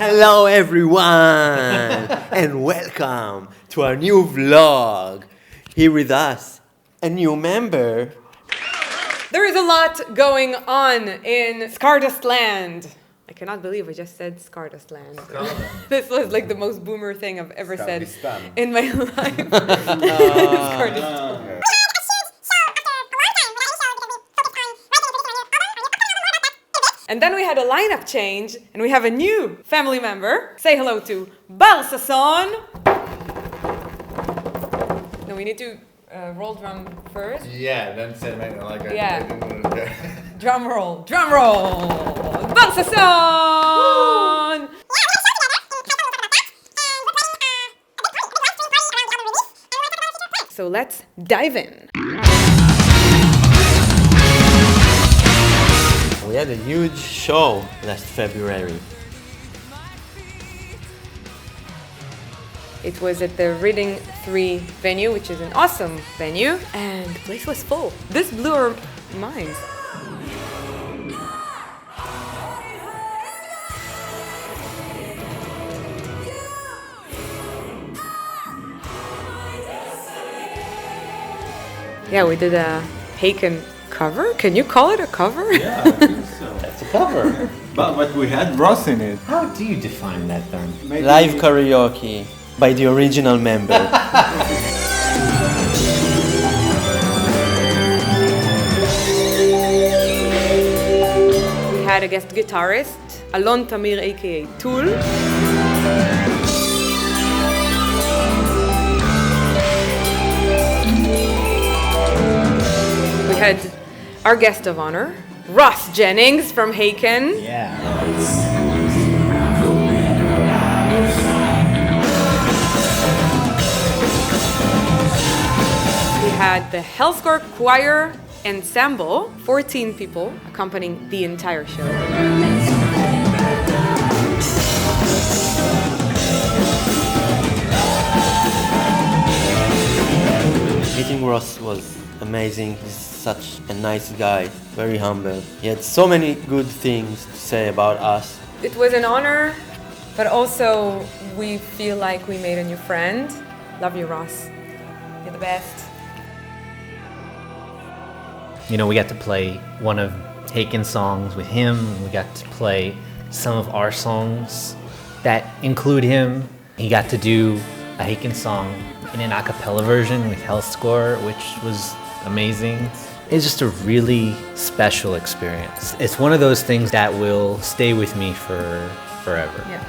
Hello everyone and welcome to our new vlog. Here with us, a new member. There is a lot going on in Scardust land. I cannot believe I just said Scardust land. This was like the most boomer thing I've ever said in my life. Scardust. And then we had a lineup change, and we have a new family member. Say hello to Balzanov. No, we need to roll drum first. Yeah, then say like yeah. Drum roll, Balzanov. So let's dive in. We had a huge show last February. It was at the Reading 3 venue, which is an awesome venue, and the place was full. This blew our minds. Yeah, we did a Haken cover? Can you call it a cover? Yeah, I think so. That's a cover. But we had Ross in it. How do you define that then? Maybe Live karaoke by the original member. We had a guest guitarist, Alon Tamir aka Tool. We had our guest of honor, Ross Jennings from Haken. Yeah. We had the Hellscore Choir Ensemble, 14 people accompanying the entire show. Meeting Ross was amazing. He's such a nice guy, very humble. He had so many good things to say about us. It was an honor, but also we feel like we made a new friend. Love you, Ross. You're the best. You know, we got to play one of Haken's songs with him. We got to play some of our songs that include him. He got to do a Haken song in an a cappella version with Hellscore, which was amazing. It's just a really special experience. It's one of those things that will stay with me for forever. Yeah.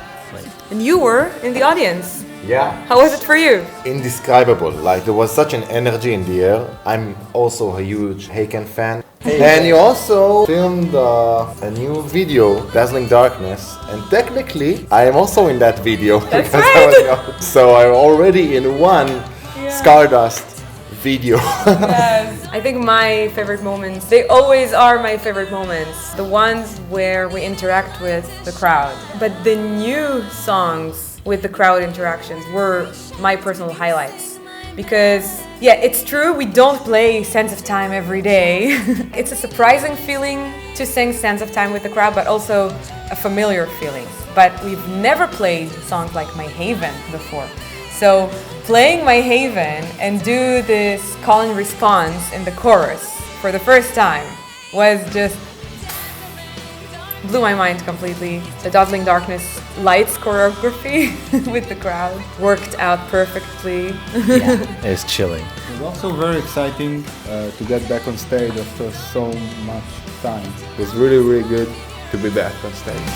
And you were in the audience. Yeah. How was it for you? Indescribable. Like, there was such an energy in the air. I'm also a huge Haken fan. And you also filmed a new video, Dazzling Darkness, and technically I am also in that video. That's because right. So I'm already in one Scardust video. Yes. I think my favorite moments, they always are my favorite moments. The ones where we interact with the crowd. But the new songs with the crowd interactions were my personal highlights. Because, yeah, it's true, we don't play Sands of Time every day. It's a surprising feeling to sing Sands of Time with the crowd, but also a familiar feeling. But we've never played songs like My Haven before. So playing My Haven and do this call and response in the chorus for the first time was just blew my mind completely. The Dazzling Darkness lights choreography with the crowd worked out perfectly. Yeah, it was chilling. It was also very exciting to get back on stage after so much time. It was really, really good to be back on stage.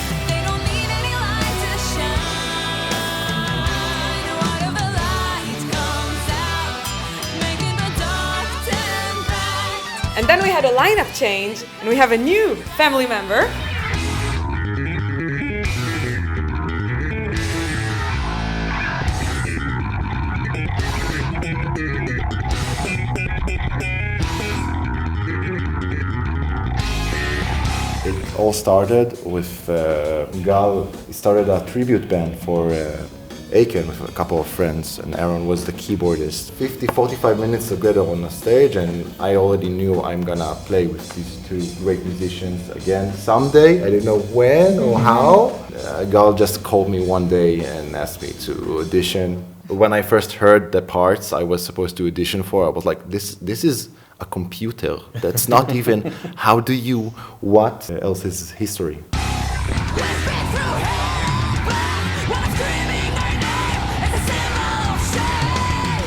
And then we had a lineup change, and we have a new family member. It all started with Gal. He started a tribute band for Aiken with a couple of friends, and Aaron was the keyboardist. 45 minutes together on the stage, and I already knew I'm gonna play with these two great musicians again someday. I didn't know when or how. A girl just called me one day and asked me to audition. When I first heard the parts I was supposed to audition for, I was like, this is a computer. That's not even, how do you, what else is history?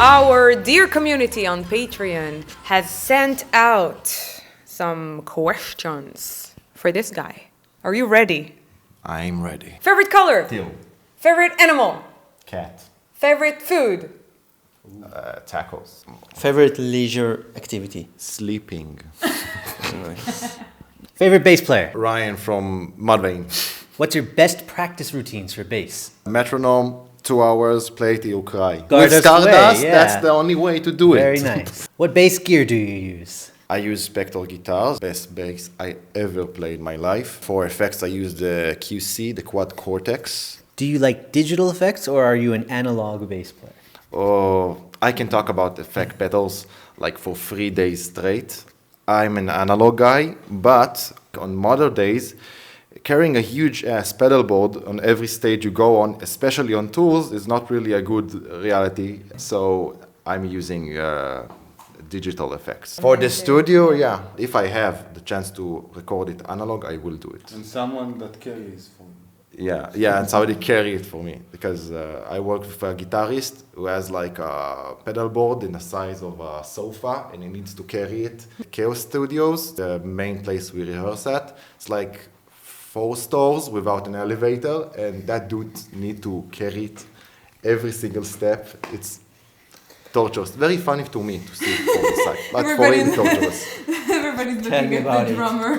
Our dear community on Patreon has sent out some questions for this guy. Are you ready? I'm ready. Favorite color? Teal. Favorite animal? Cat. Favorite food? Tacos. Favorite leisure activity? Sleeping. Nice. Favorite bass player? Ryan from Mudvayne. What's your best practice routines for bass? Metronome, 2 hours, play till you cry. With Scardust Scardust, way, yeah. that's the only way to do Very it. nice. What bass gear do you use? I use Spectral guitars, best bass I ever played in my life. For effects, I use the QC, the Quad Cortex. Do you like digital effects or are you an analog bass player? Oh, I can talk about effect pedals like for 3 days straight. I'm an analog guy, but on modern days, carrying a huge ass pedal board on every stage you go on, especially on tours, is not really a good reality. So I'm using digital effects. For the studio, yeah, if I have the chance to record it analog, I will do it. And someone that carries for me. Yeah, and somebody carry it for me, because I work with a guitarist who has like a pedal board in the size of a sofa, and he needs to carry it. Chaos Studios, the main place we rehearse at, it's like 4 stores without an elevator, and that dude need to carry it every single step. It's torturous. Very funny to me to see it from the side, but for him torturous. Everybody's Tell me looking about at the it. drummer.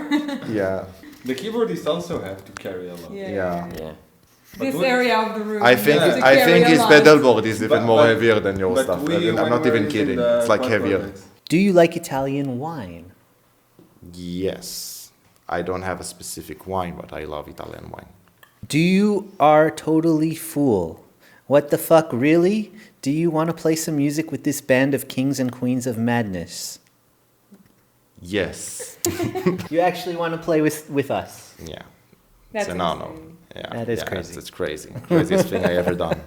Yeah. The keyboardists also have to carry a lot. Yeah. Yeah. This what- area of the room. I think needs to I carry think a his lot. pedal board is even But- more but- heavier than your But stuff. we, I'm when not we're even using kidding. the It's like quad heavier. cortex, Do you like Italian wine? Yes. I don't have a specific wine, but I love Italian wine. Do you are totally fool? What the fuck, really? Do you want to play some music with this band of kings and queens of madness? Yes. You actually want to play with us? Yeah. That's it's an honor. insane. Yeah. That is yeah, crazy. It's crazy. Craziest thing I ever done.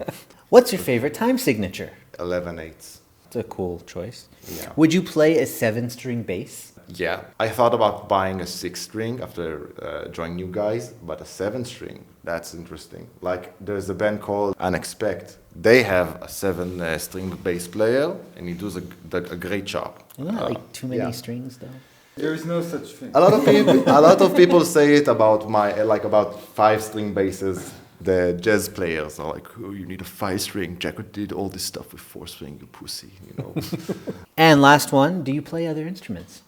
What's your favorite time signature? 11/8. It's a cool choice. Yeah. Would you play a 7-string bass? Yeah. I thought about buying a 6-string after joining you guys, but a 7-string, that's interesting. Like, there's a band called Unexpect. They have a 7-string bass player, and he does a great job. Not like too many yeah. strings, though. there is no such thing. A lot of people say it about about 5-string basses. The jazz players are like, oh, you need a 5-string. Jack did all this stuff with 4-string, you pussy, you know. And last one, do you play other instruments?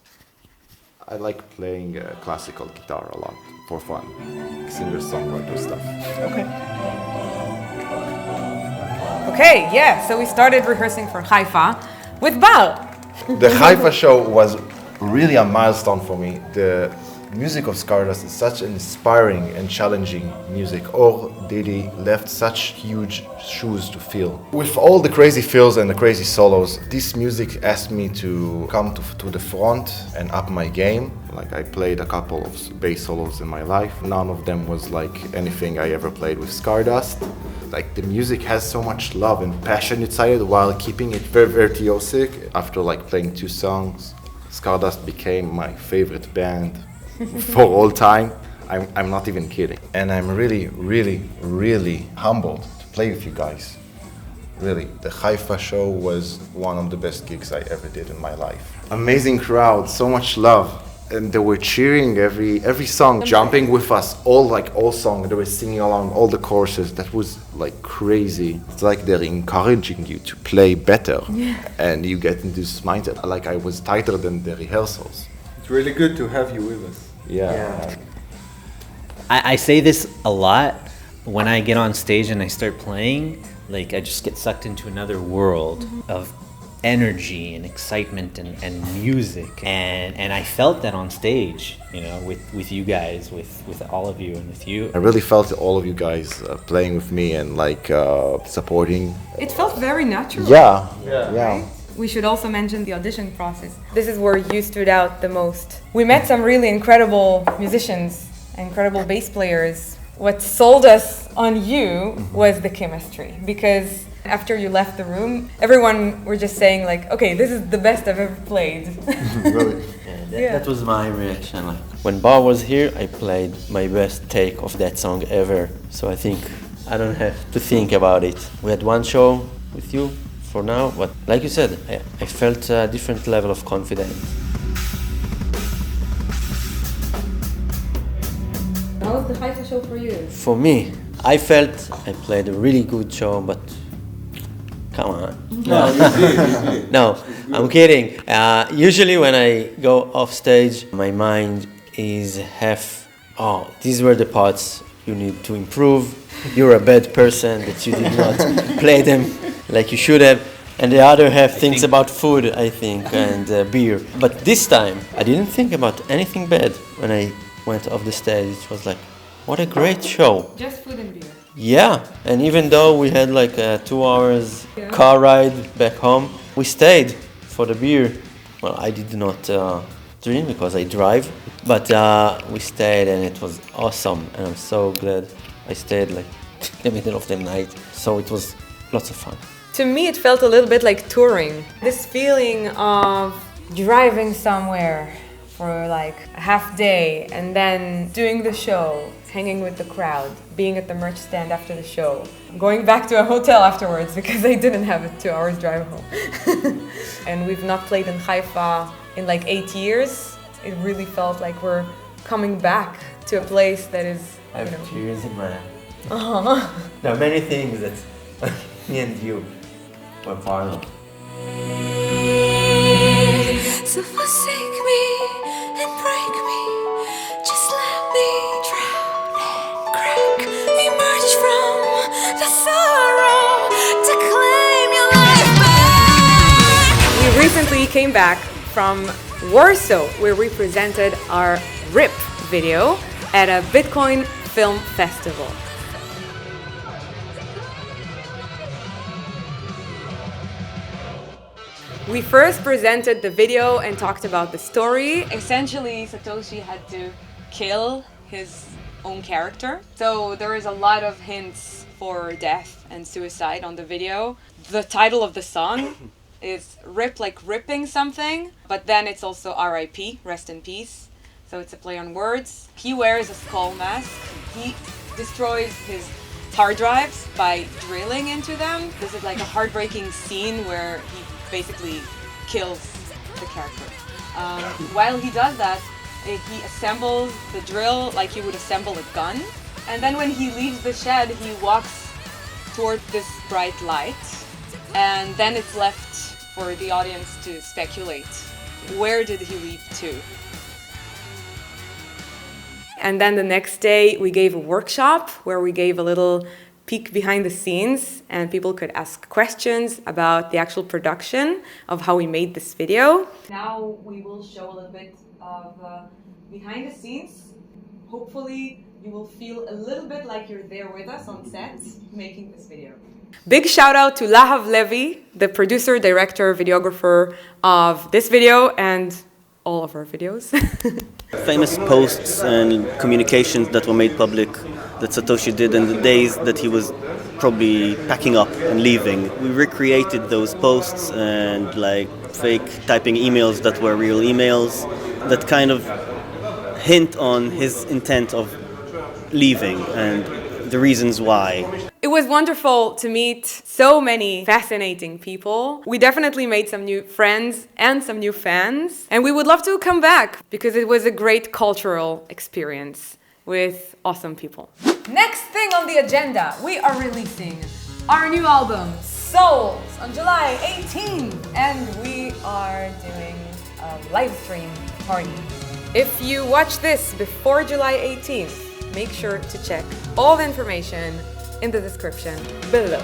I like playing classical guitar a lot for fun, singer-songwriter stuff. Okay. Okay, yeah, so we started rehearsing for Haifa with Bal. The Haifa show was really a milestone for me. The music of Scardust is such an inspiring and challenging music. Or Didi left such huge shoes to fill. With all the crazy fills and the crazy solos, this music asked me to come to the front and up my game. Like, I played a couple of bass solos in my life. None of them was like anything I ever played with Scardust. Like, the music has so much love and passion inside it while keeping it very virtuosic. After like playing 2 songs, Scardust became my favorite band for all time. I'm not even kidding. And I'm really, really, really humbled to play with you guys. Really, the Haifa show was one of the best gigs I ever did in my life. Amazing crowd, so much love. And they were cheering every song, jumping with us, all songs. They were singing along all the choruses. That was like crazy. It's like they're encouraging you to play better, and you get into this mindset. Like, I was tighter than the rehearsals. It's really good to have you with us. Yeah. I say this a lot. When I get on stage and I start playing, like, I just get sucked into another world of energy and excitement and music, and I felt that on stage, you know, with you guys, with all of you and with you. I really felt all of you guys playing with me and like supporting. It felt very natural. Yeah. Right? We should also mention the audition process. This is where you stood out the most. We met some really incredible musicians, incredible bass players. What sold us on you was the chemistry, because after you left the room, everyone were just saying like, okay, this is the best I've ever played. Really? That was my reaction. Like, when Bar was here, I played my best take of that song ever. So I think I don't have to think about it. We had one show with you for now, but like you said, I felt a different level of confidence. How was the Haifa show for you? For me, I felt I played a really good show, but come on. No, I'm kidding. Usually when I go off stage, my mind is half, oh, these were the parts you need to improve. You're a bad person that you did not play them like you should have. And the other half thinks about food, I think, and beer. But this time, I didn't think about anything bad when I went off the stage. It was like, what a great show. Just food and beer. Yeah, and even though we had like a 2 hours car ride back home, we stayed for the beer. Well, I did not drink because I drive, but we stayed and it was awesome. And I'm so glad I stayed like in the middle of the night. So it was lots of fun. To me, it felt a little bit like touring. This feeling of driving somewhere for like a half day and then doing the show, hanging with the crowd, being at the merch stand after the show, going back to a hotel afterwards because I didn't have a 2 hours drive home. And we've not played in Haifa in like 8 years. It really felt like we're coming back to a place that is, I have tears in my eyes. There are many things that me and you were part of. So forsake me and break me, just let me drown and crack. Emerge from the sorrow to claim your life back. We recently came back from Warsaw, where we presented our RIP video at a Bitcoin film festival. We first presented the video and talked about the story. Essentially, Satoshi had to kill his own character. So there is a lot of hints for death and suicide on the video. The title of the song is RIP, like ripping something, but then it's also RIP, rest in peace. So it's a play on words. He wears a skull mask. He destroys his hard drives by drilling into them. This is like a heartbreaking scene where he basically kills the character. While he does that, he assembles the drill like he would assemble a gun. And then when he leaves the shed, he walks toward this bright light. And then it's left for the audience to speculate. Where did he leap to? And then the next day, we gave a workshop where we gave a little peek behind the scenes and people could ask questions about the actual production of how we made this video. Now we will show a little bit of behind the scenes. Hopefully you will feel a little bit like you're there with us on set making this video. Big shout out to Lahav Levy, the producer, director, videographer of this video and all of our videos. Famous posts and communications that were made public that Satoshi did in the days that he was probably packing up and leaving. We recreated those posts and like fake typing emails that were real emails that kind of hint on his intent of leaving and the reasons why. It was wonderful to meet so many fascinating people. We definitely made some new friends and some new fans. And we would love to come back because it was a great cultural experience with awesome people. Next thing on the agenda, we are releasing our new album, Souls, on July 18th. And we are doing a live stream party. If you watch this before July 18th, make sure to check all the information in the description below.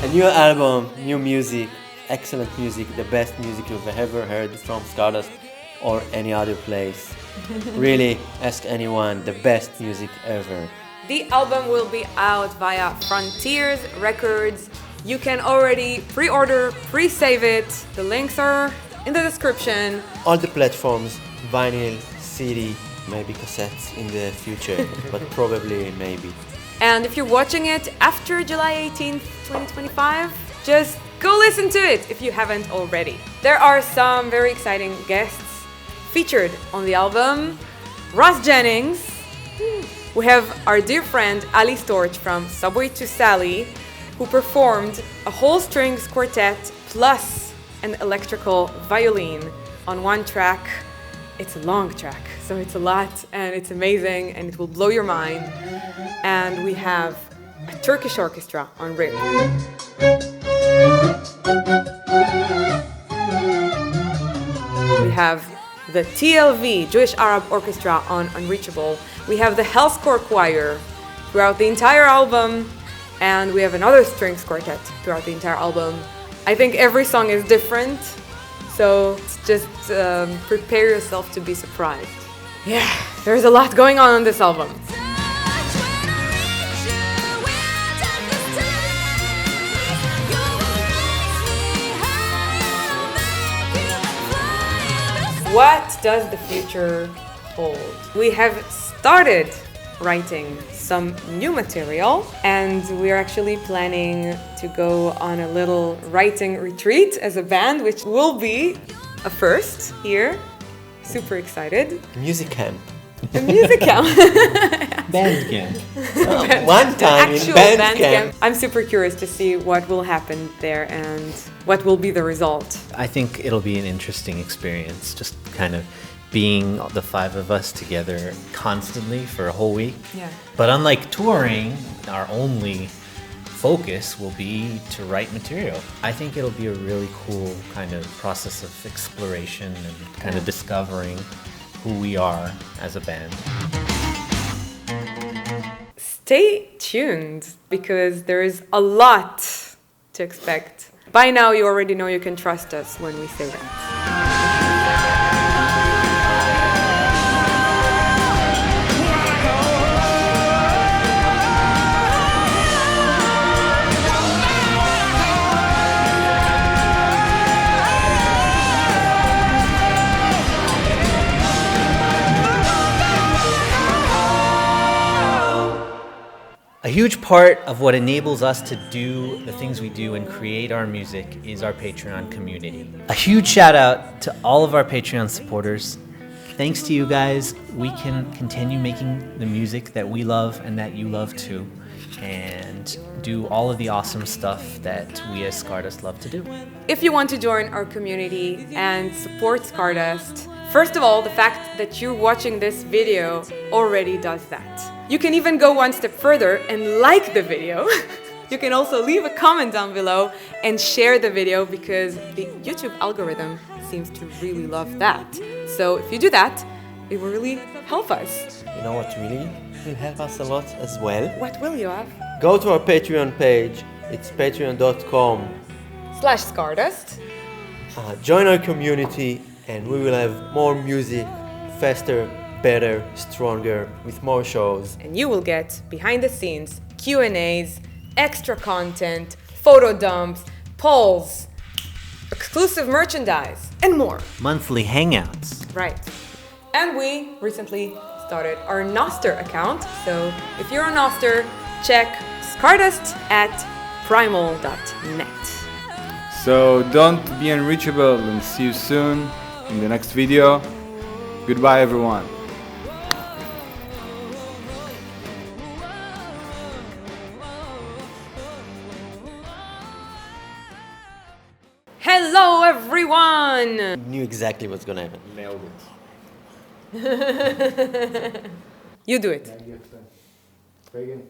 A new album, new music, excellent music, the best music you've ever heard from Scardust or any other place. Really, ask anyone, the best music ever. The album will be out via Frontiers Records. You can already pre-order, pre-save it. The links are in the description. All the platforms, vinyl, CD, maybe cassettes in the future, but probably maybe. And if you're watching it after July 18th, 2025, just go listen to it if you haven't already. There are some very exciting guests featured on the album. Ross Jennings. We have our dear friend Ali Storch from Subway to Sally, who performed a whole strings quartet plus an electrical violin on one track. It's a long track, so it's a lot and it's amazing and it will blow your mind. And we have a Turkish orchestra on rhythm. We have the TLV, Jewish Arab Orchestra, on Unreachable. We have the Hellscore Choir throughout the entire album, and we have another strings quartet throughout the entire album. I think every song is different, so just prepare yourself to be surprised. Yeah, there's a lot going on this album. What does the future hold? We have started writing some new material, and we're actually planning to go on a little writing retreat as a band, which will be a first here. Super excited. Music camp. A music camp. Band camp. One time in Actual band camp. I'm super curious to see what will happen there and what will be the result. I think it'll be an interesting experience, just kind of being the five of us together constantly for a whole week. Yeah. But unlike touring, our only focus will be to write material. I think it'll be a really cool kind of process of exploration and kind of discovering who we are as a band. Stay tuned because there is a lot to expect. By now you already know you can trust us when we say that. A huge part of what enables us to do the things we do and create our music is our Patreon community. A huge shout out to all of our Patreon supporters. Thanks to you guys, we can continue making the music that we love and that you love too, and do all of the awesome stuff that we as Scardust love to do. If you want to join our community and support Scardust, first of all, the fact that you're watching this video already does that. You can even go one step further and like the video. You can also leave a comment down below and share the video because the YouTube algorithm seems to really love that. So if you do that, it will really help us. You know what really will help us a lot as well? What will you have? Go to our Patreon page. It's patreon.com/Scardust. Join our community and we will have more music, faster, better, stronger, with more shows. And you will get behind the scenes Q&As, extra content, photo dumps, polls, exclusive merchandise, and more. Monthly hangouts. Right. And we recently started our Noster account. So if you're a Noster, check Scardust at primal.net. So don't be unreachable and see you soon in the next video. Goodbye everyone. Hello everyone! Knew exactly what's gonna happen. Nailed You do it. it.